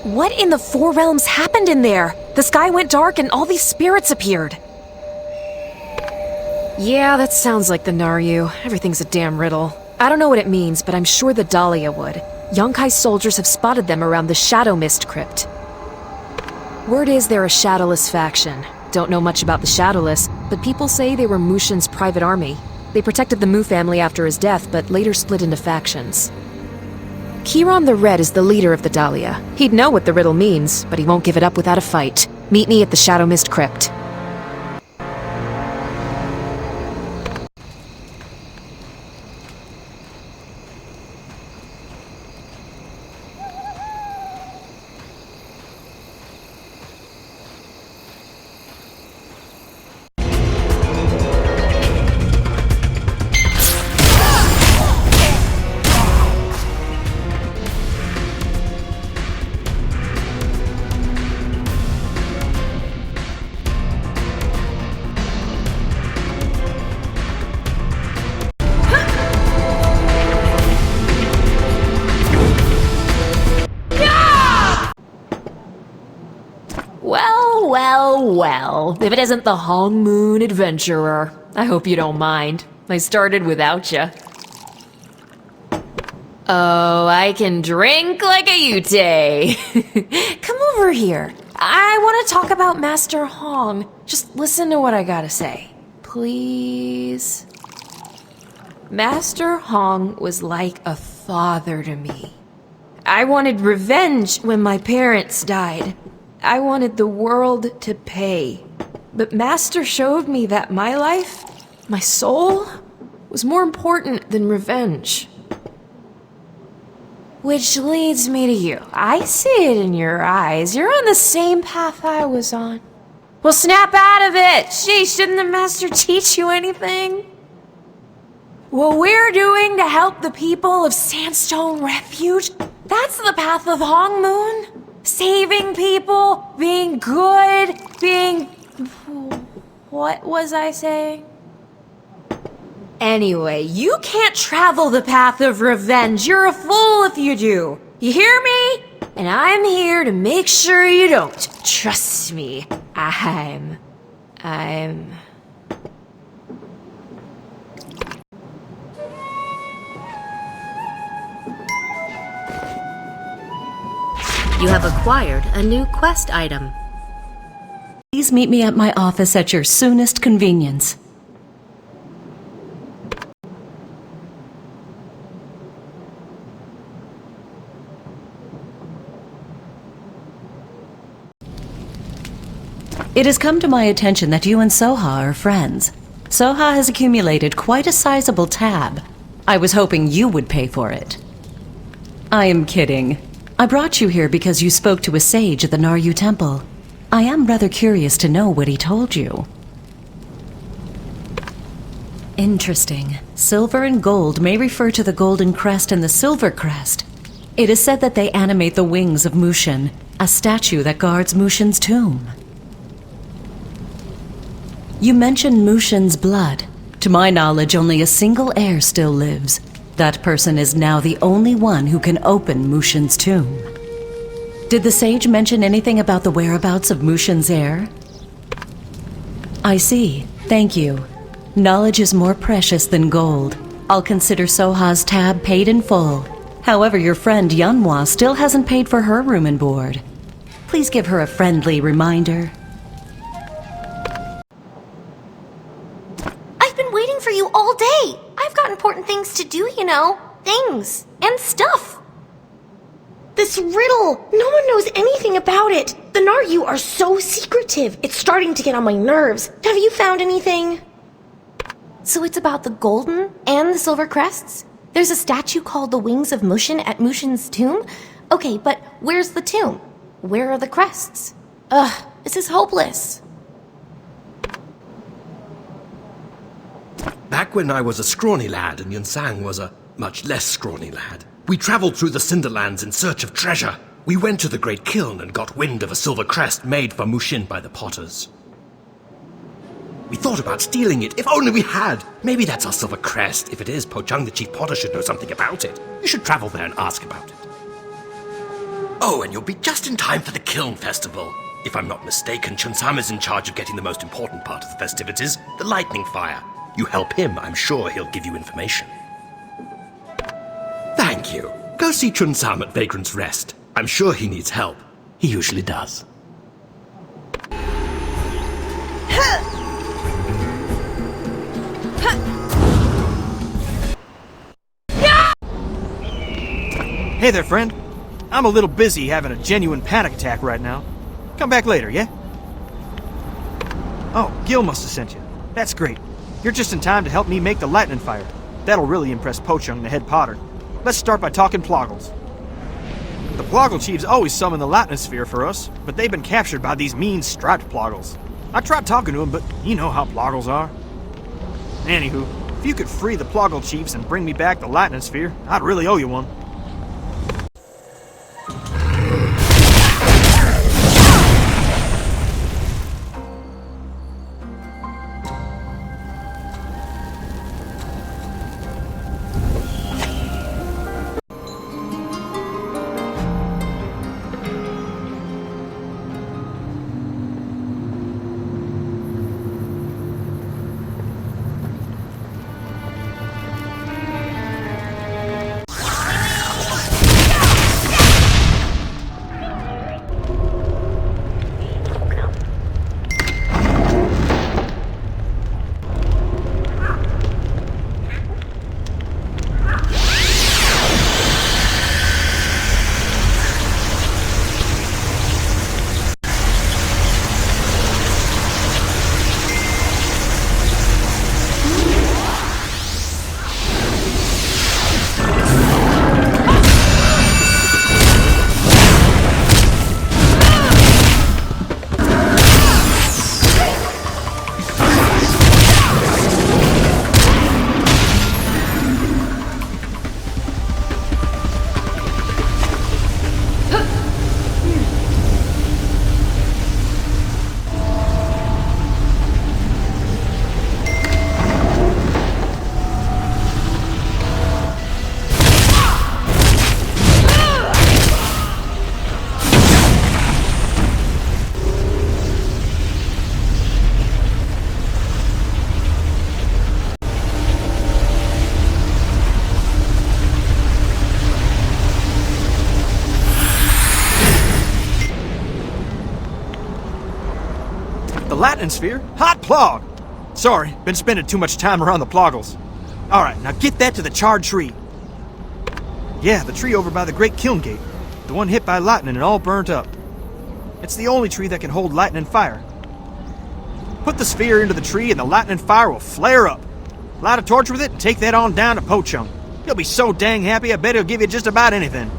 What in the Four Realms happened in there? The sky went dark and all these spirits appeared. Yeah, that sounds like the Naryu. Everything's a damn riddle. I don't know what it means, but I'm sure the Dahlia would. Yonkai's soldiers have spotted them around the Shadow Mist crypt. Word is they're a shadowless faction. Don't know much about the Shadowless, but people say they were Mushin's private army. They protected the Mu family after his death, but later split into factions. Kiron the Red is the leader of the Dahlia. He'd know what the riddle means, but he won't give it up without a fight. Meet me at the Shadow Mist crypt. Well, if it isn't the Hong Moon Adventurer. I hope you don't mind. I started without you. Oh, I can drink like a Yute. Come over here. I want to talk about Master Hong. Just listen to what I gotta say. Please. Master Hong was like a father to me. I wanted revenge when my parents died. I wanted the world to pay. But Master showed me that my life, my soul, was more important than revenge. Which leads me to you. I see it in your eyes. You're on the same path I was on. Well, snap out of it! Sheesh, didn't the Master teach you anything? What we're doing to help the people of Sandstone Refuge, that's the path of Hong Moon. Saving people, being good, being... What was I saying? Anyway, you can't travel the path of revenge. You're a fool if you do. You hear me? And I'm here to make sure you don't. Trust me. I'm... You have acquired a new quest item. Please meet me at my office at your soonest convenience. It has come to my attention that you and Soha are friends. Soha has accumulated quite a sizable tab. I was hoping you would pay for it. I am kidding. I brought you here because you spoke to a sage at the Naryu Temple. I am rather curious to know what he told you. Interesting. Silver and gold may refer to the golden crest and the silver crest. It is said that they animate the wings of Mushin, a statue that guards Mushin's tomb. You mentioned Mushin's blood. To my knowledge, only a single heir still lives. That person is now the only one who can open Mushin's tomb. Did the sage mention anything about the whereabouts of Mushin's heir? I see. Thank you. Knowledge is more precious than gold. I'll consider Soha's tab paid in full. However, your friend Yunhua still hasn't paid for her room and board. Please give her a friendly reminder. I've been waiting for you all day. I've got important things to do, you know. Things. And stuff. This riddle, no one knows anything about it. The Naryu are so secretive. It's starting to get on my nerves. Have you found anything? So it's about the golden and the silver crests? There's a statue called the Wings of Mushin at Mushin's tomb? Okay, but where's the tomb? Where are the crests? Ugh, this is hopeless. Back when I was a scrawny lad and Yunsang was a much less scrawny lad, we traveled through the Cinderlands in search of treasure. We went to the Great Kiln and got wind of a silver crest made for Mushin by the potters. We thought about stealing it, if only we had. Maybe that's our silver crest. If it is, Po Chung, the chief potter, should know something about it. You should travel there and ask about it. Oh, and you'll be just in time for the Kiln Festival. If I'm not mistaken, Chunsam is in charge of getting the most important part of the festivities, the lightning fire. You help him, I'm sure he'll give you information. Thank you. Go see Chunsam at Vagrant's Rest. I'm sure he needs help. He usually does. Hey there, friend. I'm a little busy having a genuine panic attack right now. Come back later, yeah? Oh, Gil must have sent you. That's great. You're just in time to help me make the lightning fire. That'll really impress Pochung, the head potter. Let's start by talking Ploggles. The Ploggle chiefs always summon the lightning sphere for us, but they've been captured by these mean striped Ploggles. I tried talking to them, but you know how Ploggles are. Anywho, if you could free the Ploggle chiefs and bring me back the lightning sphere, I'd really owe you one. The Latin sphere? Hot plog! Sorry, been spending too much time around the Ploggles. Alright, now get that to the charred tree. Yeah, the tree over by the Great Kiln Gate. The one hit by lightning and all burnt up. It's the only tree that can hold lightning fire. Put the sphere into the tree and the lightning fire will flare up. Light a torch with it and take that on down to Pochung. He'll be so dang happy I bet he'll give you just about anything.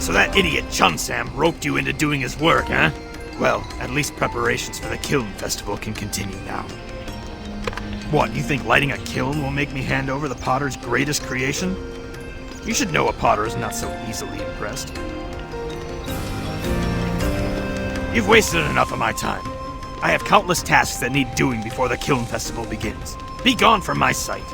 So that idiot Chunsam roped you into doing his work, huh? Well, at least preparations for the Kiln Festival can continue now. What, you think lighting a kiln will make me hand over the potter's greatest creation? You should know a potter is not so easily impressed. You've wasted enough of my time. I have countless tasks that need doing before the Kiln Festival begins. Be gone from my sight.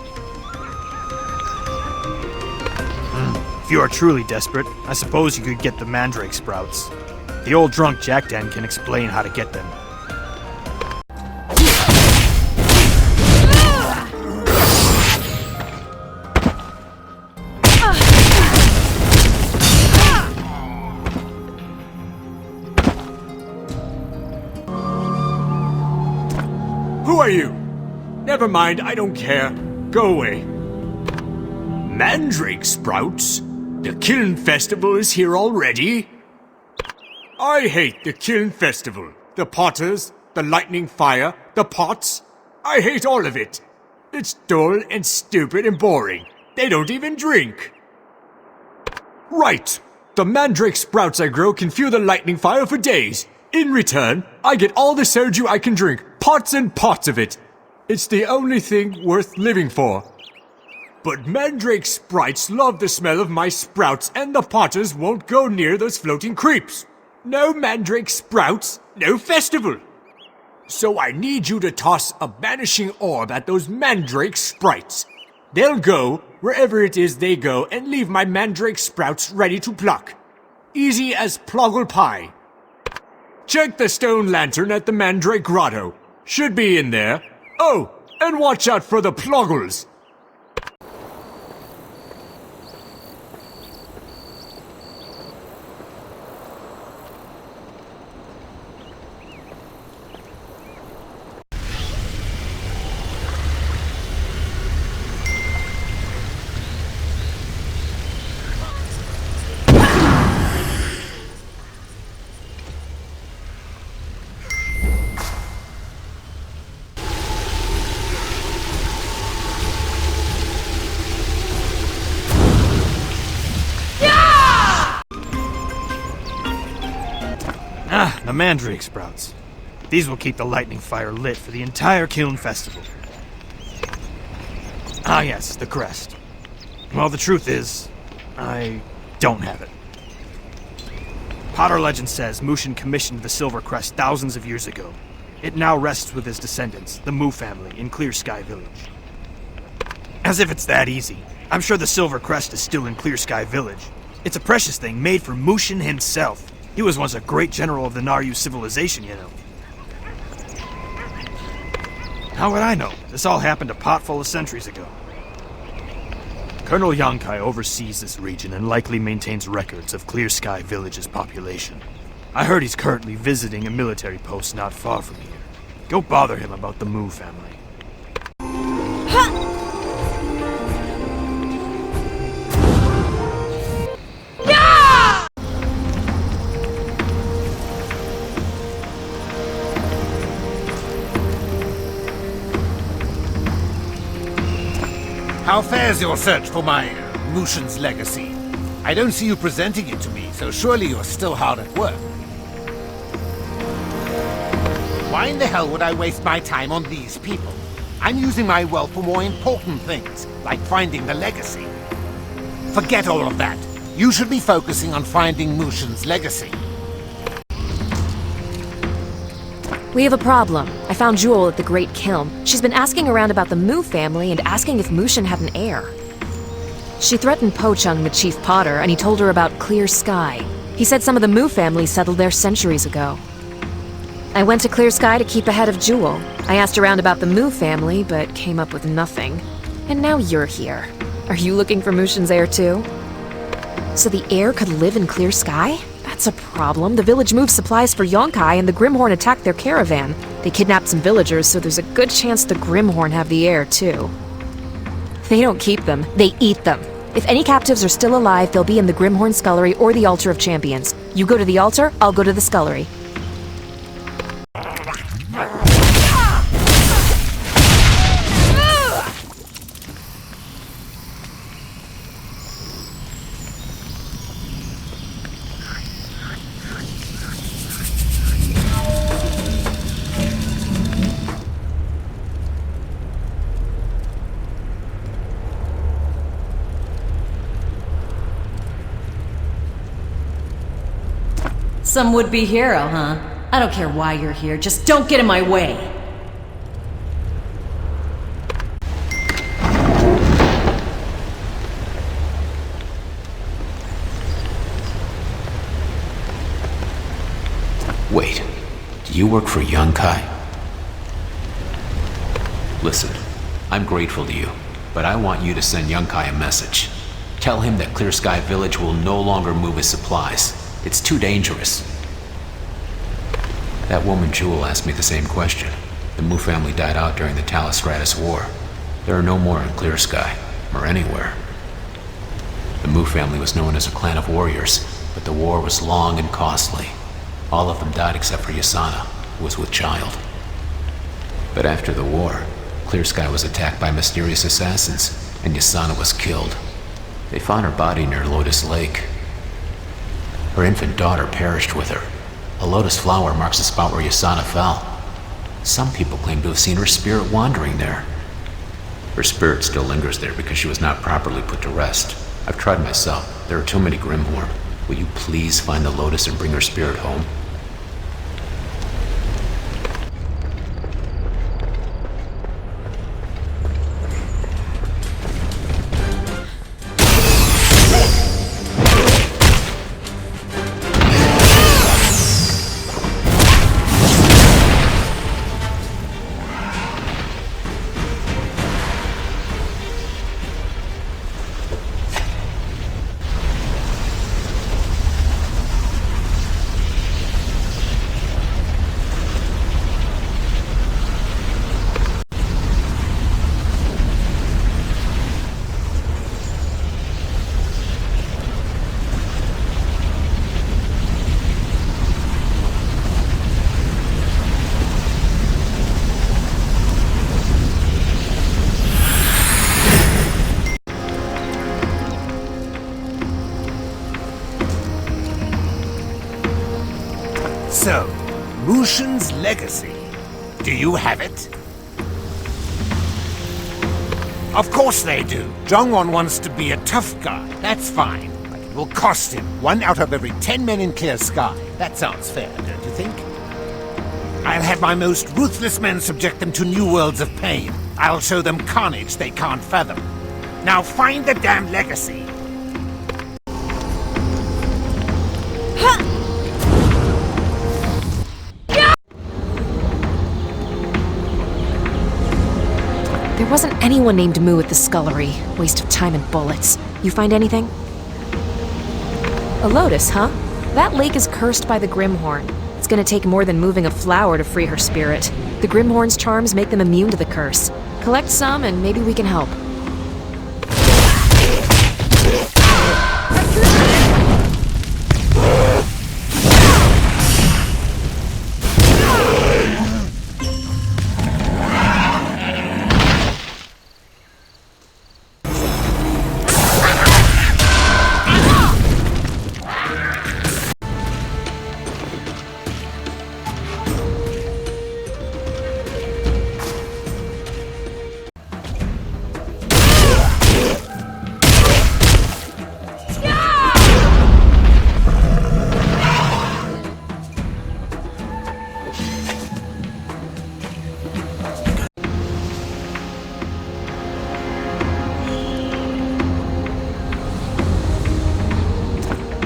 If you are truly desperate, I suppose you could get the mandrake sprouts. The old drunk Jackdan can explain how to get them. Who are you? Never mind, I don't care. Go away. Mandrake sprouts? The Kiln Festival is here already? I hate the Kiln Festival. The potters, the lightning fire, the pots. I hate all of it. It's dull and stupid and boring. They don't even drink. Right. The mandrake sprouts I grow can fuel the lightning fire for days. In return, I get all the soju I can drink, pots and pots of it. It's the only thing worth living for. But mandrake sprites love the smell of my sprouts, and the potters won't go near those floating creeps. No mandrake sprouts, no festival. So I need you to toss a banishing orb at those mandrake sprites. They'll go wherever it is they go and leave my mandrake sprouts ready to pluck. Easy as ploggle pie. Check the stone lantern at the mandrake grotto. Should be in there. Oh, and watch out for the ploggles. The mandrake sprouts. These will keep the lightning fire lit for the entire Kiln Festival. Ah yes, the crest. Well, the truth is, I don't have it. Potter legend says Mushin commissioned the Silver Crest thousands of years ago. It now rests with his descendants, the Mu family, in Clear Sky Village. As if it's that easy. I'm sure the Silver Crest is still in Clear Sky Village. It's a precious thing made for Mushin himself. He was once a great general of the Naryu civilization, you know. How would I know? This all happened a pot full of centuries ago. Colonel Yonkai oversees this region and likely maintains records of Clear Sky Village's population. I heard he's currently visiting a military post not far from here. Go bother him about the Mu family. How fares your search for my Mushin's legacy? I don't see you presenting it to me, so surely you're still hard at work. Why in the hell would I waste my time on these people? I'm using my wealth for more important things, like finding the legacy. Forget all of that. You should be focusing on finding Mushin's legacy. We have a problem. I found Jewel at the Great Kiln. She's been asking around about the Mu family and asking if Mushin had an heir. She threatened Pochung, the chief potter, and he told her about Clear Sky. He said some of the Mu family settled there centuries ago. I went to Clear Sky to keep ahead of Jewel. I asked around about the Mu family, but came up with nothing. And now you're here. Are you looking for Mushin's heir too? So the heir could live in Clear Sky? That's a problem. The village moved supplies for Yonkai and the Grimhorn attacked their caravan. They kidnapped some villagers, so there's a good chance the Grimhorn have the heir too. They don't keep them, they eat them. If any captives are still alive, they'll be in the Grimhorn Scullery or the Altar of Champions. You go to the altar, I'll go to the Scullery. Some would-be hero, huh? I don't care why you're here, just don't get in my way! Wait, do you work for Yonkai? Listen, I'm grateful to you, but I want you to send Yonkai a message. Tell him that Clear Sky Village will no longer move his supplies. It's too dangerous. That woman Jewel asked me the same question. The Mu family died out during the Talastratus War. There are no more in Clear Sky, or anywhere. The Mu family was known as a clan of warriors, but the war was long and costly. All of them died except for Yasana, who was with child. But after the war, Clear Sky was attacked by mysterious assassins, and Yasana was killed. They found her body near Lotus Lake. Her infant daughter perished with her. A lotus flower marks the spot where Yasana fell. Some people claim to have seen her spirit wandering there. Her spirit still lingers there because she was not properly put to rest. I've tried myself. There are too many Grimhorn. Will you please find the lotus and bring her spirit home? So, Mushin's legacy. Do you have it? Of course they do. Jongwon wants to be a tough guy. That's fine. But it will cost him 1 out of every 10 men in Clear Sky. That sounds fair, don't you think? I'll have my most ruthless men subject them to new worlds of pain. I'll show them carnage they can't fathom. Now find the damn legacy. There wasn't anyone named Moo at the scullery. Waste of time and bullets. You find anything? A lotus, huh? That lake is cursed by the Grimhorn. It's gonna take more than moving a flower to free her spirit. The Grimhorn's charms make them immune to the curse. Collect some and maybe we can help.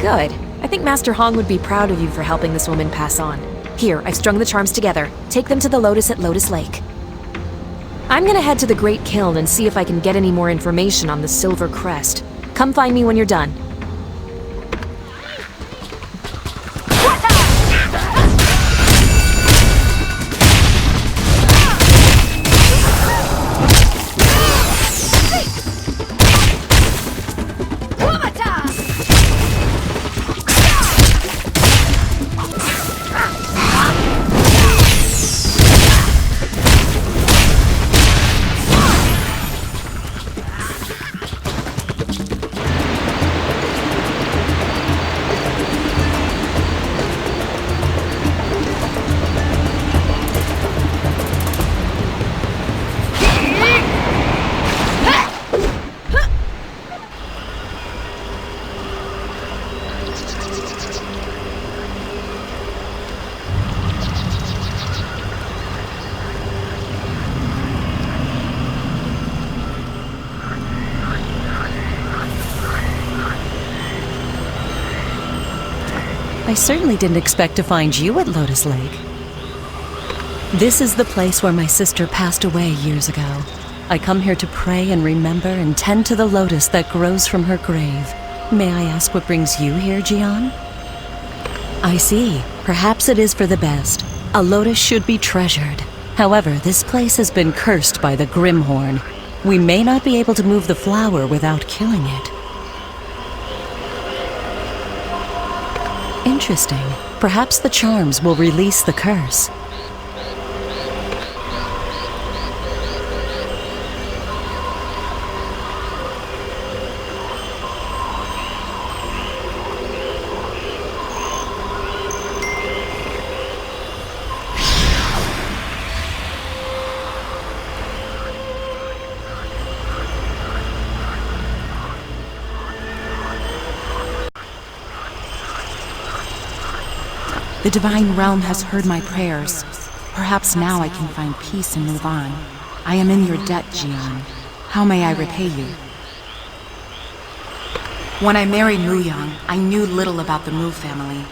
Good. I think Master Hong would be proud of you for helping this woman pass on. Here, I've strung the charms together. Take them to the Lotus at Lotus Lake. I'm gonna head to the Great Kiln and see if I can get any more information on the Silver Crest. Come find me when you're done. I certainly didn't expect to find you at Lotus Lake. This is the place where my sister passed away years ago. I come here to pray and remember and tend to the lotus that grows from her grave. May I ask what brings you here, Jian? I see. Perhaps it is for the best. A lotus should be treasured. However, this place has been cursed by the Grimhorn. We may not be able to move the flower without killing it. Interesting. Perhaps the charms will release the curse. The Divine Realm has heard my prayers. Perhaps now I can find peace and move on. I am in your debt, Jian. How may I repay you? When I married Mu Yang, I knew little about the Mu family.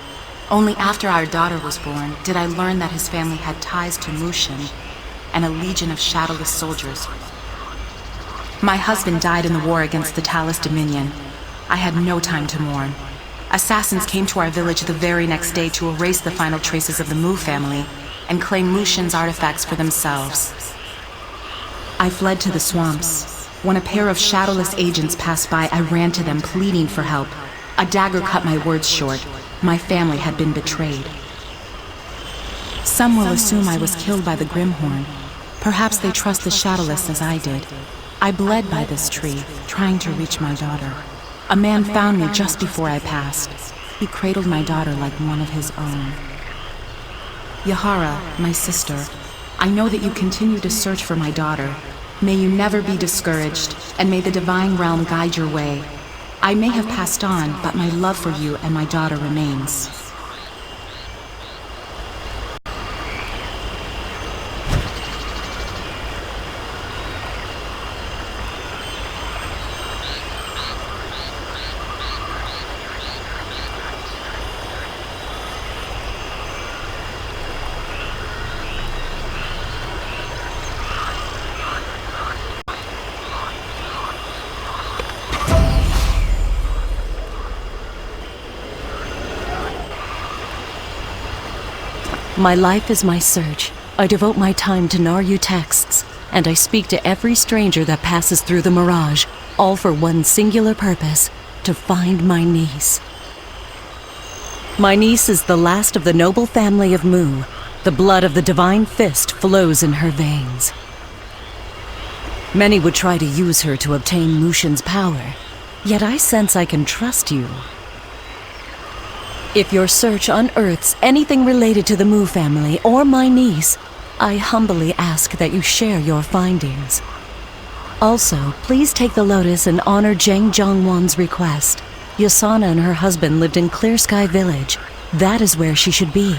Only after our daughter was born did I learn that his family had ties to Mushin and a legion of shadowless soldiers. My husband died in the war against the Talus Dominion. I had no time to mourn. Assassins came to our village the very next day to erase the final traces of the Mu family and claim Mushin's artifacts for themselves. I fled to the swamps. When a pair of shadowless agents passed by, I ran to them pleading for help. A dagger cut my words short. My family had been betrayed. Some will assume I was killed by the Grimhorn. Perhaps they trust the shadowless as I did. I bled by this tree, trying to reach my daughter. A man found me just before I passed. He cradled my daughter like one of his own. Yahara, my sister, I know that you continue to search for my daughter. May you never be discouraged, and may the Divine Realm guide your way. I may have passed on, but my love for you and my daughter remains. My life is my search. I devote my time to Naryu texts, and I speak to every stranger that passes through the mirage, all for one singular purpose, to find my niece. My niece is the last of the noble family of Mu. The blood of the Divine Fist flows in her veins. Many would try to use her to obtain Mushin's power, yet I sense I can trust you. If your search unearths anything related to the Mu family or my niece, I humbly ask that you share your findings. Also, please take the Lotus and honor Zheng Zhongwan's request. Yasana and her husband lived in Clear Sky Village. That is where she should be.